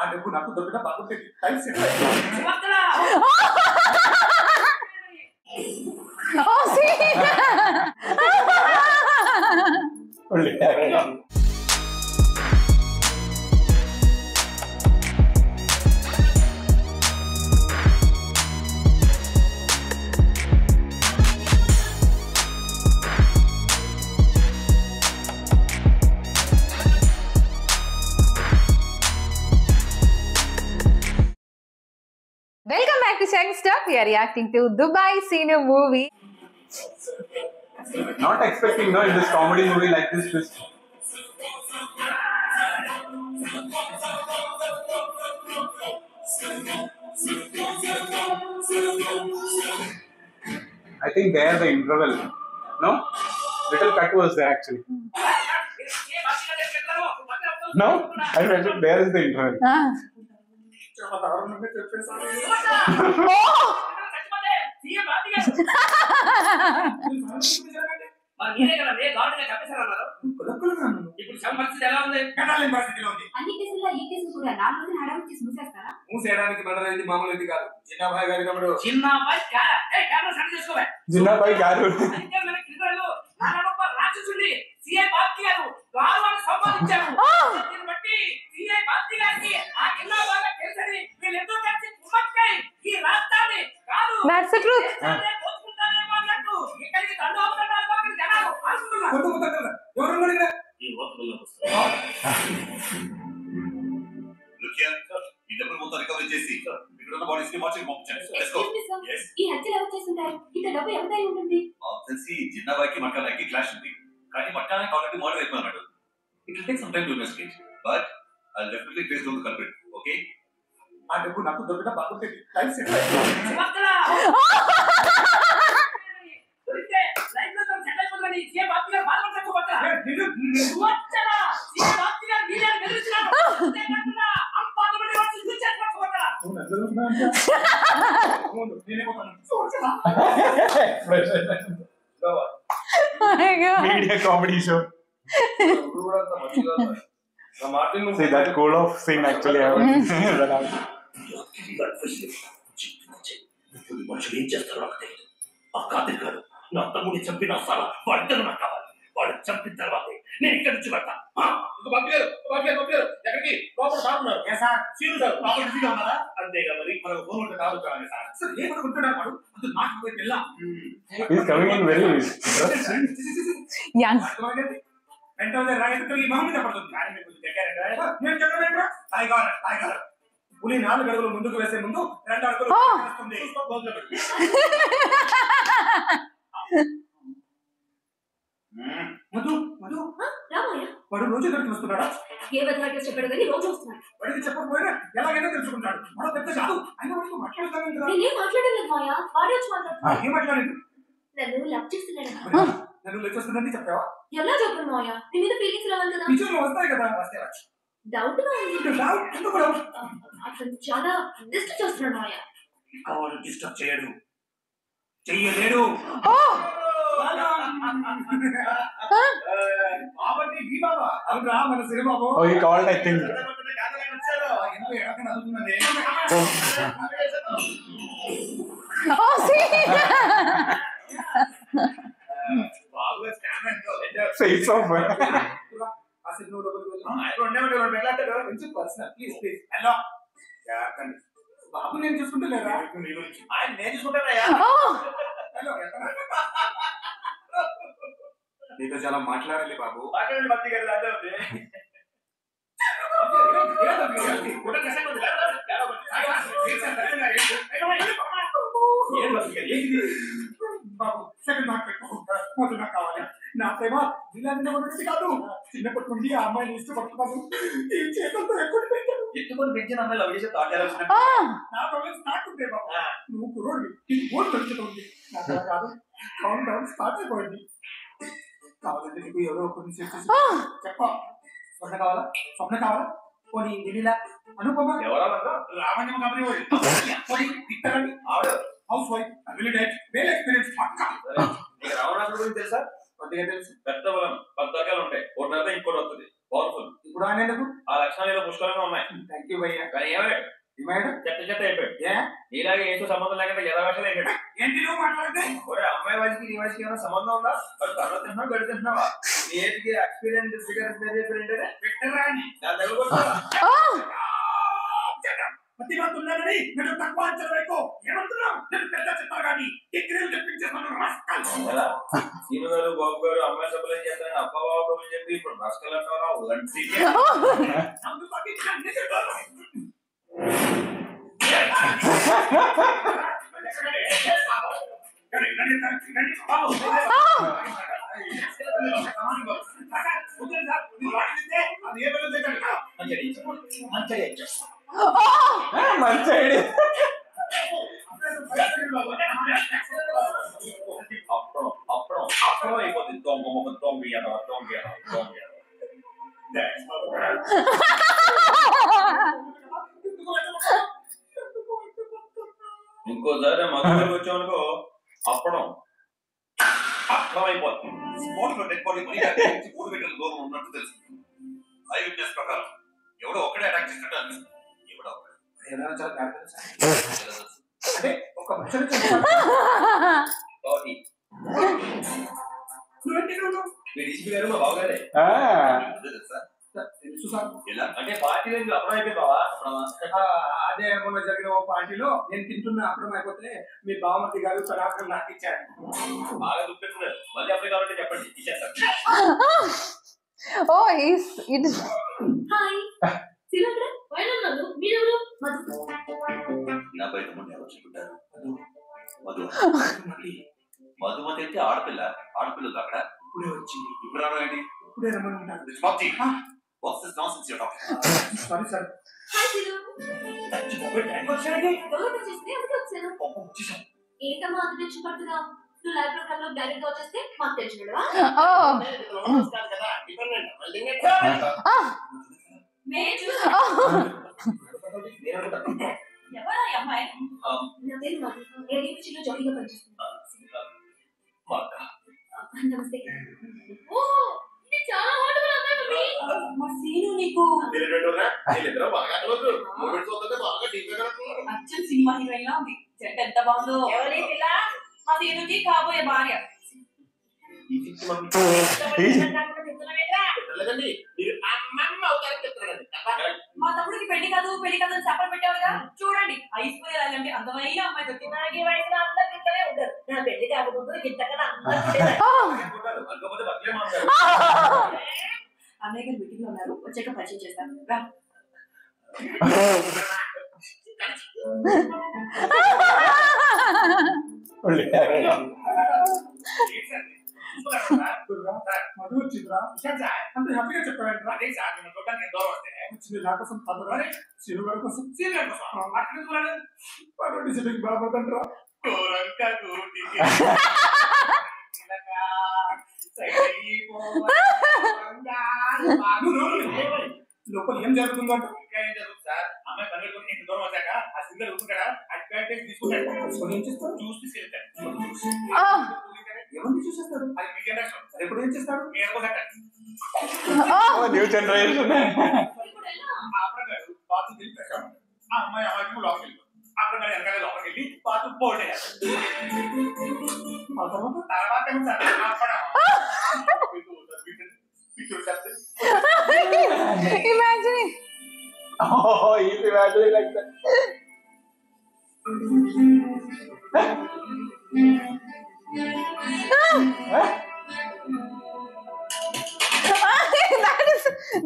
ఆ డబ్బు నాకు దొరికిన బాగుంటుంది. Time settle Welcome back to Checking Stuff. We are reacting to Dubai Senior movie. Not expecting no in this comedy movie like this twist. I think there the interval. No? Little cut was there actually. No? I mentioned there is the interval. మూసేయడానికి మనది మామూలు కాదు. చిన్నబాయ్ గారి తమ్ముడు చిన్నబాయ్ గారు That's the truth. చిన్నబాయికి మట్టానికి clash ఉంది కానీ మట్టానికి ఆల్రెడీ మర్డర్ అయిపోయినాడు. It will take some time to investigate but I will definitely trace down the culprit. Okay ఆ డబ్బు నాకు దొరికిన బాగుంటుంది. Time settle media comedy show. See that cool off scene actually మనుషులు ఏం చేస్తారో నాకు తెలియదు. ఆ కాదు కాదు నా తమ్ముడిని చంపిన సాలా వాళ్ళిద్దరూ నాకు కావాలి. వాళ్ళు చంపిన తర్వాతే నేను ఇక్కడి నుంచి వెళ్తా. ఎక్కడికి లోపల బాగున్నారు అంతేగా మరి మనకు ఫోన్ ఉంటే కాదు సార్ ఏమనుకుంటున్నాడు వాడు అది నాకు వెళ్ళా. He's coming in very young. వెంటనే రాయకుడికి మామూలు పడుతుంది. నేను చెప్పలేదా టైగర్ పులి 4 అడుగులు ముందుకు వేసే ముందు 2 అడుగులు వేస్తుంది. మధు మధు వాడు రోజు ఎక్కడికి వస్తున్నాడా? ఏ విధంగా చెప్పాడు కానీ రోజు వస్తున్నాడు. వాడికి చెప్పకపోయినా ఎలాగైనా తెలుసుకుంటాడు. వాడు పెద్ద కాదు అయినా వాడికి మాట్లాడతాను కదా. నేనేం మాట్లాడలేదు మాయా, వాడే వచ్చి మాట్లాడుతున్నాడు. ఏం మాట్లాడలేదు? నన్ను లవ్ చేస్తున్నాడు. నన్ను లెక్కొస్తుందని చెప్పావా? ఎలా చెప్పను మాయా, నీ మీద ఫీలింగ్స్ రావాలి కదా. నిజంగా వస్తాయి కదా. వస్తే వచ్చు. డౌట్ గా ఉంది. అతను చాలా డిస్టర్బ్ చేస్తున్నాడు మాయా. కావాలి డిస్టర్బ్ చేయడు చెయ్యలేడు. Oh, he called, I think. Oh, see? Face off. బాబు నేను చూసుకుంటలేరా? నేను చూసుకుంటానయ్యా. నీతో చాలా మాట్లాడాలి బాబు. బాబు సెకండ్ మాట పెట్టుకో కావాలి. నా ప్రేమ జిల్లాది కాదు. చిన్నప్పటి నుండి ఆ అమ్మాయిని ఇష్టపడుతున్నాను. ఈ చేతులతో ఎత్తుకొని పెంచిన అమ్మాయిలు అవి చేసే తాట నా ప్రాబ్లమ్ స్టార్ట్ ఉంటాయి బాబు. నువ్వు కుర్రోడివి, నీకు బోర్డు పెంచుతుంది. నాకు అలా కాదు. కౌంట్ డౌన్ స్టార్ట్ అయిపోయింది. కావాలంటే నీకు ఎవరో ఒకరిని చెప్ప. స్వర్ణ కావాలా? స్వప్న కావాలా? పోనీ దిలీలా, అనుపమ, రావణ్యం కాబట్టి హౌస్ వైఫ్, అబిలిటెడ్, వెల్ ఎక్స్పీరియన్స్ పక్కా. రావణాసుడు గురించి తెలుసా? కొద్దిగా తెలుసు. పెద్ద బలం 10 రకాలు ఉంటాయి. ఒకటి ఇంకోటి వస్తుంది. పవర్ఫుల్. ఇప్పుడు ఆయన ఎందుకు? ఆ లక్షణాలు పుష్కలంగా ఉన్నాయి. థ్యాంక్ యూ భయ్యా. కానీ ఏమాడు చెత్త అయిపోయాడు. నీలాగే ఏదో సంబంధం లేకుండా యథావేషాలు అయిపోయాడు. ఏంటి నువ్వు మాట్లాడితే? అమ్మాయి వయసుకి నీ వయసుకి ఏమైనా సంబంధం ఉందా? వాడు తర్వాత తింటున్నావు గడి తింటున్నావా? నీ ఏజ్కి ఎక్స్పీరియన్స్ ఫిగర్ ఏంటంటే పెట్టరా అని నా దగ్గర ప్రతిభతున్నానని నేను తక్కువ అంచనా వైపు ఏమంటున్నావు? నేను పెద్ద చెప్పాను కానీ డిగ్రీలు తెప్పించేస్తాను. ఎలా సీను గారు బాబు గారు అమ్మాయి సప్లై చేస్తాను అబ్బాబాబు అని చెప్పి ఇప్పుడు రాష్ట్రాలు అంటారా? అప్పుడు అయిపోతుంది. ఇంకోసారి మధ్యలోకి వచ్చామనుకో అప్పడం అప్పడం అయిపోతుంది. దూరం ఉన్నట్టు తెలుసు. ఐ విట్నెస్ ప్రకారం ఎవడో ఒక్కడే అటాక్ చేసినట్టు అనిపిస్తుంది. ఎవడో అంటే ఒక డీసీపీ గారు మా బావగారే తెలుసు సార్. ఎలా అంటే పార్టీ అప్పుడు అయిపోయింది బావా. అదే మొన్న జరిగిన ఓ పార్టీలో నేను తింటున్న అప్పుడు అయిపోతే మీ బావమతి గారు పరాక్రమం నాకు ఇచ్చారు. బాగా దుఃఖిస్తున్నారు. మళ్ళీ అప్పుడు కాబట్టి చెప్పండి ఇచ్చేస్తారు. Oh, he's it. Hi. Silakra, why not nadu? Meeru Madhu. నా బయట ముందు ఎవరు చెప్పుంటారు? మధుమతి అంటే ఆడపిల్ల. ఆడపిల్లలు అక్కడ ఇప్పుడే వచ్చింది. ఇప్పుడు రావడం ఏంటి? ఇప్పుడే రమ్మని ఉంటాను. Sorry sir. Hi Silu. ఎవరు చేస్తే అందుకే వచ్చాను. ఏంటమ్మా అంత టెన్షన్ పడుతున్నావు? నువ్వు లైవ్ ప్రోగ్రామ్ లో డైరెక్ట్ గా వచ్చేస్తే మాకు టెన్షన్ ఉండవా? ఎవరా అమ్మాయి? నా పేరు మధు. రేడియో మిర్చిలో జాకీగా పనిచేస్తున్నా. నమస్తే. ఓ ఇది చాలా హాట్ గా ఉంది మమ్మీ. మా సీను నీకు అచ్చం సినిమా హీరోయిన్ లా ఉంది. చెట్ట ఎంత బాగుందో. ఎవరి పిల్ల? మా సీనుకి కాబోయే భార్య. మా తమ్ముడికి పెళ్లి కాదు అని చెప్పలు పెట్టేవారుగా. చూడండి ఐశ్వర్య అలాంటి అందమైన అమ్మాయి దొరికింది. నా పెళ్లి కాకపోతే ఇంతకన్నా అన్నయ్య గారు మీటింగ్ లో ఉన్నారు. వచ్చాక పరిచయం చేస్తాను. మధు వచ్చిందిరా అంత హ్యాపీగా చెప్పాడంటరా. వచ్చింది నా కోసం తప్పగా సిరు గారి కోసం డిసిప్లిన్ బాగుందంటరా. లోపల ఏం జరుగుతుందో సార్ అమ్మాయి పన్నెండు ఇంత దూరం వచ్చాక ఆ సింగర్ ఉంటాడా అడ్వాంటేజ్ తీసుకుంటాడు. ఏం చేస్తాడు? చూసి తీసుకెళ్తాడు. ఎవరిని చూసేస్తాడు? అది మీ జనరేషన్. ఎప్పుడు ఏం చేస్తాడు? New generation. బాతు తిరిగి పెట్టాడు. ఆ అమ్మాయి అమ్మాయికి లోపలికి వెళ్ళిపోతుంది. అప్పుడు వెనకాల లోపలికి వెళ్ళి బాతు పోటేయాలి. తర్వాత Imagine. Oh, he's imagining like that.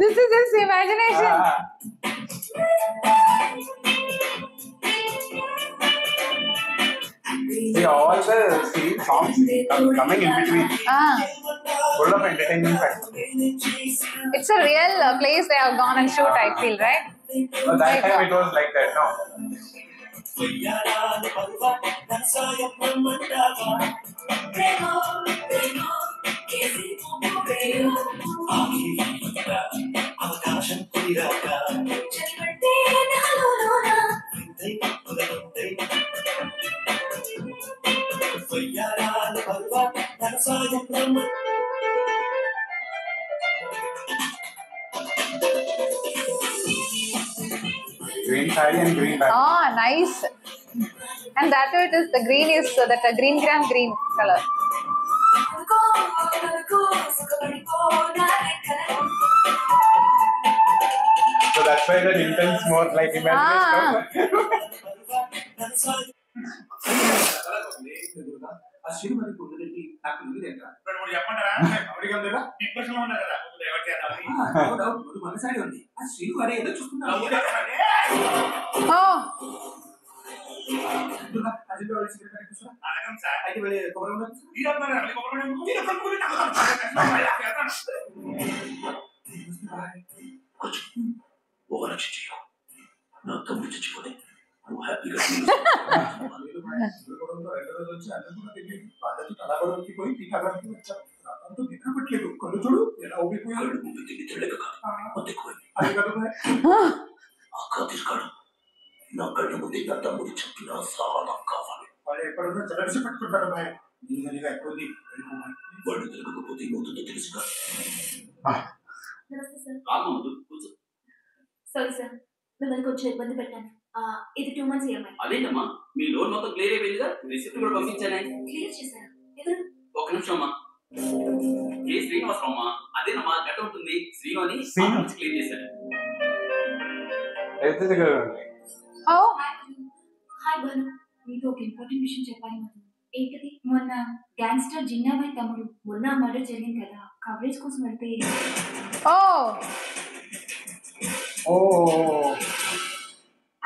This is his imagination. See, all the songs coming in between. Full of entertainment factor. It's a real place they have gone and shoot, I feel, right? But that time it was like that, no? green saree and green bag. Ah, nice. And that way it is, the green is that green gram green color. So that's why that intense more like imagination. ఆ cinema కుదిరేటి నాకు తెలియదేంట్రా. ముందు మన side ఉంది. ఆ cinema అరే ఏదో చూస్తున్నా. నా తమ్ముడు చచ్చిపోతే నువ్వు హ్యాపీగా పోయి టీకాగ్రాఫీ వచ్చావు. నాకంతా నిద్ర పట్టలేదు. కళ్ళు చూడు ఎలా ఊగిపోయాడు. అది కాదు అక్క తీసుకాడు. నా కళ్ళు ముందు నా తమ్ముడు చెప్పిన సాలా కావాలి. వాళ్ళు ఎప్పుడన్నా జలసి పెట్టుకుంటారు బాయ్. నీగా ఎక్కువది వాళ్ళు తిరగకపోతే ఏమవుతుందో తెలుసుగా. సారీ సార్, మిమ్మల్ని కొంచెం ఇబ్బంది పెట్టాను. ఇది 2 months EMI. అదేంటమ్మా, మీ లోన్ మొత్తం క్లియర్ అయిపోయిందిగా, రిసిప్ట్ కూడా పంపించాను. క్లియర్ చేశారా? ఎవరు? ఒక నిమిషం అమ్మా. ఏ శ్రీనివాసరావు అమ్మా, అదేనమ్మా గట్ట ఉంటుంది శ్రీను అని క్లియర్ చేశాను. Oh. హాయ్ భాను, నీతో ఒక ఇంపార్టెంట్ విషయం చెప్పాలి. నాకు ఏంటది? మొన్న గ్యాంగ్స్టర్ జిన్నాబాయ్ తమ్ముడు మొన్న మర్డర్ జరిగింది కదా, కవరేజ్ కోసం వెళ్తే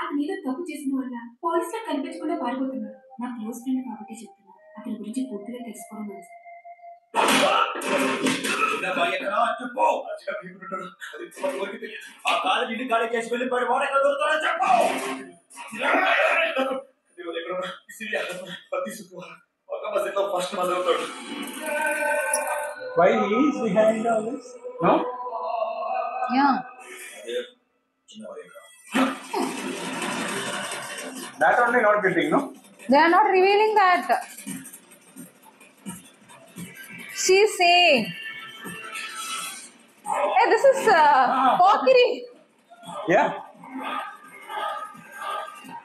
అతను ఏదో తప్పు చేసిన వల్ల పోలీసులకు కనిపించకుండా పారిపోతున్నాడు. నా క్లోజ్ ఫ్రెండ్ కాబట్టి చెప్తున్నాను. అతని గురించి పూర్తిగా తెలుసుకోవడం మంచిది. ఆ కాలేజ్ ఇంటి కాలేజ్ చేసి వెళ్ళిపోయి వాడు ఎక్కడ దొరుకుతాడో చెప్పు. ఫస్ట్ మంది అవుతాడు. Why he is behind all this? No? Yeah. That only not getting, no? They are not revealing that. She's saying, hey, this is Pokiri. Yeah.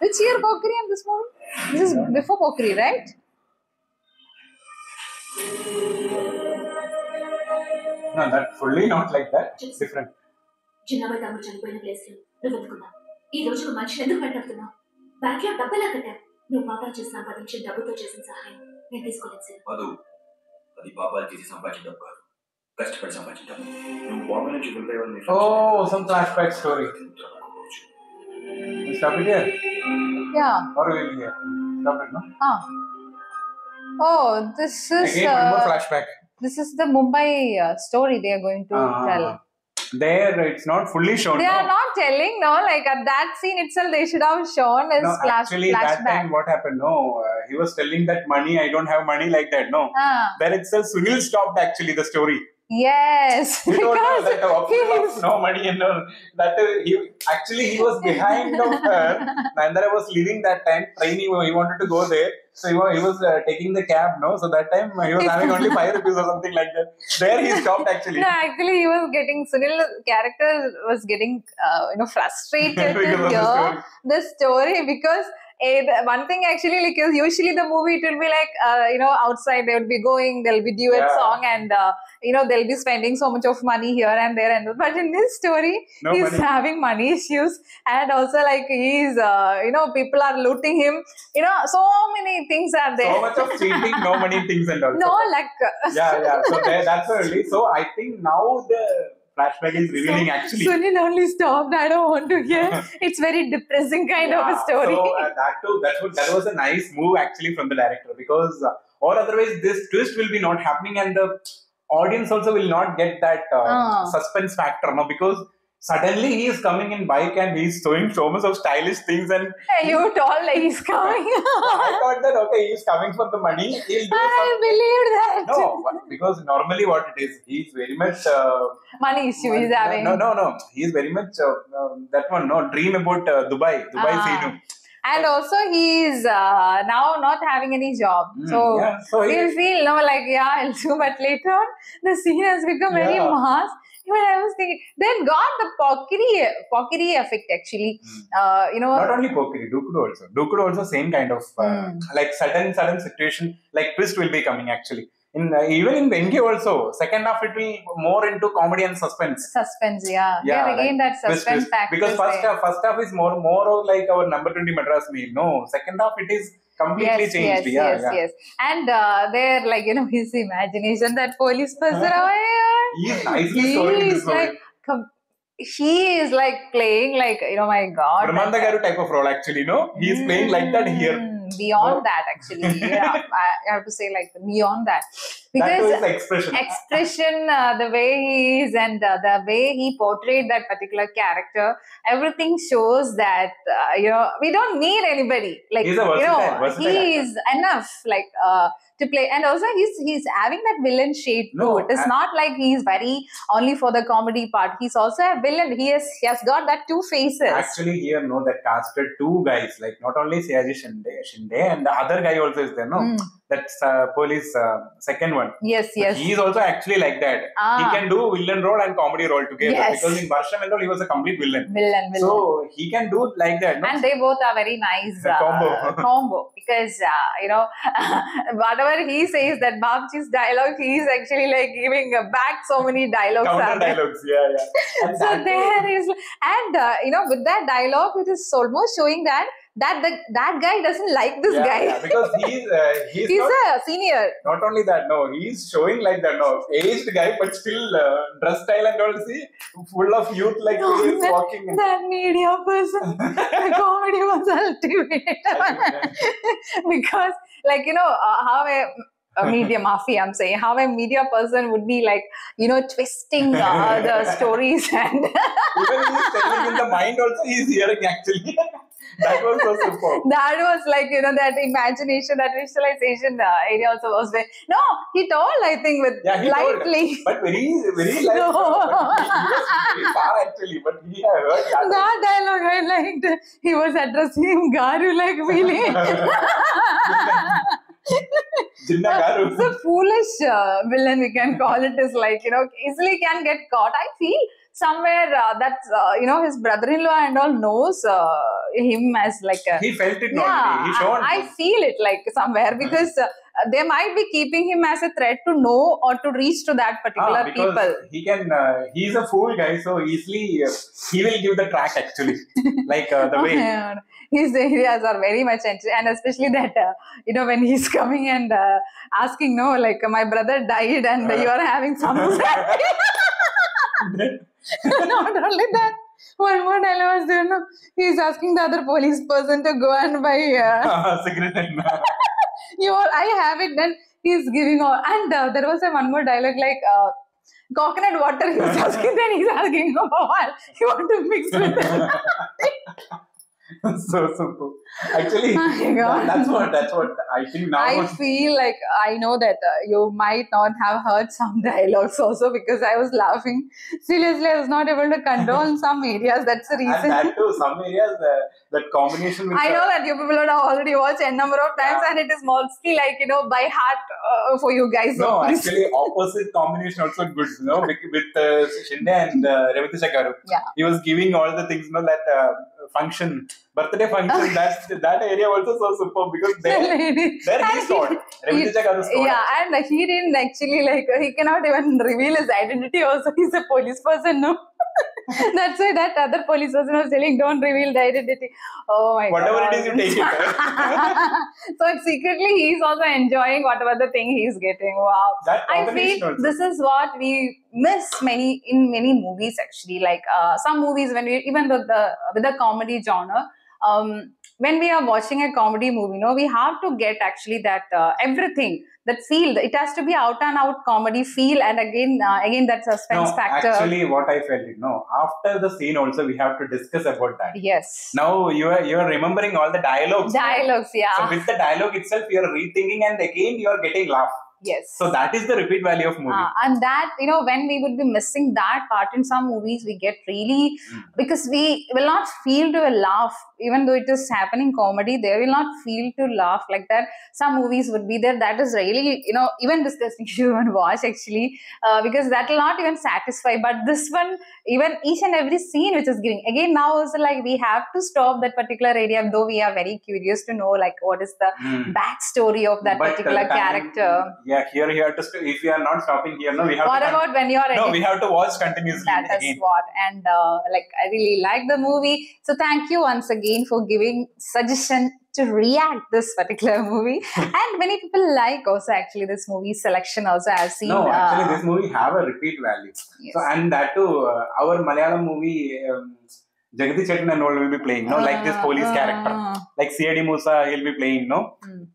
Which year Pokiri in this movie? This is before Pokiri, right? No, that fully not like that. Different. Jinnabhai తమ్ముడు చనిపోయిన place లో నువ్వు వెతుకున్నావు. ఈ రోజుకు మనిషిని ఎందుకు వెంటాడుతున్నావు? Bank లో డబ్బులా కట్టావు. నువ్వు పాపాలు చేసి సంపాదించిన డబ్బుతో చేసిన సహాయం నేను తీసుకోలేదు సార్. మధు, అది పాపాలు చేసి సంపాదించిన డబ్బు కాదు, కష్టపడి సంపాదించిన డబ్బు. నువ్వు బాంబే నుంచి వెళ్ళిపోయేవాళ్ళు. Oh, some flashback story. Stop it here. Yeah. Or will here. Stop it, no? Oh, this is Again, one more flashback. This is the Mumbai story they are going to tell. There, it's not fully shown. They are not telling, no. Like at that scene itself, they should have shown as actually, flashback. that time what happened? No, he was telling that money. I don't have money like that. No. There itself, Sunil stopped actually the story. Yes. He told her that no money and all. That he was behind of her. Nandara was leaving that time. Train he wanted to go there. So he was taking the cab, no? So that time he was having only 5 rupees or something like that. There he stopped actually. No, actually he was getting, Sunil's character was getting, frustrated to hear the story because one thing actually, like usually the movie it will be like, outside they would be going, there'll be duet song and, they'll be spending so much of money here and there. But in this story, he's having money issues and also like he's, people are looting him. So many things are there. So much of cheating, no money things and all. No luck. Yeah. So that's early. So I think now the flashback is revealing actually. Sunil only stopped. I don't want to hear. It's very depressing kind of a story. So that was a nice move actually from the director because or otherwise this twist will be not happening and the audience also will not get that suspense factor, no, because suddenly he is coming in bike and he is showing so much of stylish things and you told like he's coming. I thought that okay, he is coming for the money. He'll do I believe that. No, because normally what it is, he is very much money issue he's having. No. He is very much that one. No, dream about Dubai Sinu. And also he's now not having any job. So we'll feel, I'll do. But later on, the scene has become very mass. Even I was thinking, then got the Pokiri effect actually. Not only Pokiri, Dukudu also same kind of like sudden situation, like twist will be coming actually. Even in Bengi also, second half it will more into comedy and suspense. Suspense, yeah. Yeah, again like, that suspense factor. Because first half is more like our number 20 Madras meal. No, second half it is completely changed. Yes. And they're like, his imagination, that police person, he is nicely storing this movie. He is like playing like, my God. Brahmanda Garu type of role actually, no? He is playing like that here. Beyond that actually. I have to say like beyond that. Because that was expression, the way he is and the way he portrayed that particular character, everything shows that, we don't need anybody. Like, he's a versatile he is enough like to play. And also he's having that villain shade too. It is not like he's very only for the comedy part. He's also a villain. He has got that two faces. Actually here, that casted two guys, like not only Sayaji Shinde and the other guy also is there, no? That's police second one. Yes. He is also actually like that. He can do villain role and comedy role together. Yes. Because in Varsham and all, he was a complete villain. So he can do like that. No? And they both are very nice combo. Because, whatever he says, that Babji's dialogue, he is actually like giving back so many dialogues. Counter dialogues, yeah. And so there is, and with that dialogue, it is almost showing that guy doesn't like this guy. Yeah, because he's a senior. Not only that, no, he's showing like that, no, aged guy, but still dress style and all, see, full of youth, like he is walking. That media person, the comedy was ultimate. Because, like, how a media mafia, I'm saying, how a media person would be like, twisting the stories and even he's telling in the mind also, he's hearing actually. That was so superb. That was like, that imagination, that visualization area also was very... No, he told, I think, with lightly. Told, but very, very light. No. He was very far actually, but he had heard that. That dialogue I liked. He was addressing him, Garu, like really. Jinnah Garu. The foolish villain, we can call it, is like, easily can get caught. I feel somewhere that's, his brother-in-law and all knows him as like a... He felt it already. He showed. I feel it like somewhere because they might be keeping him as a threat to know or to reach to that particular people. He can, he's a fool guy, so easily he will give the track actually. Like the way. His areas are very much interesting, and especially that, when he's coming and asking, like my brother died and you are having some... Not only that, one more dialogue was there, he's asking the other police person to go and buy cigarette. I have it, then he's giving all. And there was one more dialogue like coconut water he's asking, then he's asking, you want to mix with it? So super. Actually, that's what I think now. I feel like I know that you might not have heard some dialogues also because I was laughing. Seriously, I was not able to condone some areas. That's the reason. And that too, some areas, that combination with... I know that you people would have already watched a number of times and it is mostly like, by heart for you guys. No, actually, opposite combination also good, with Shinde and Revati Garu. Yeah. He was giving all the things, that birthday function, that area also so superb because there he scored. Revati Garu scored. Yeah, and he didn't actually he cannot even reveal his identity also. He's a police person, no? That's why that other police person was telling, don't reveal the identity. Oh my whatever God. It is, you take it. So secretly he's also enjoying whatever the thing he's getting. Wow. I feel also. This is what we miss in many movies actually. Like some movies when we, even with the comedy genre, when we are watching a comedy movie, we have to get actually that everything, that feel. It has to be out and out comedy feel, and again that suspense factor. Actually, what I felt, after the scene also we have to discuss about that. Yes. Now you are remembering all the dialogues. Dialogues, yeah. So with the dialogue itself, you are rethinking, and again you are getting laugh. Yes. So that is the repeat value of movie. And that, when we would be missing that part in some movies, we get really, because we will not feel to laugh, even though it is happening comedy, they will not feel to laugh like that. Some movies would be there that is really, even disgusting to even watch actually, because that will not even satisfy. But this one, even each and every scene which is giving, again now also like we have to stop that particular area, though we are very curious to know like what is the backstory of that particular character. Yeah, here you have to. If we are not stopping here, no, we have. What to about when you are? No, we have to watch continuously. That is again. what, and I really like the movie. So thank you once again for giving suggestion to react this particular movie. And many people like also actually this movie selection also. I've seen. No, actually this movie have a repeat value. Yes. So and that too, our Malayalam movie. Jagati Chettinad will be playing, like this police character. Like C.I.D. Musa, he'll be playing,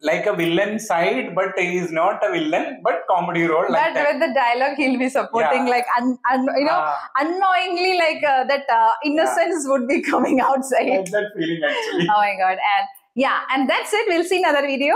like a villain side, but he is not a villain, but comedy role. But like with the dialogue, he'll be supporting, like, unknowingly, like that innocence would be coming outside. That feeling actually. Oh my God. And yeah, and that's it. We'll see another video.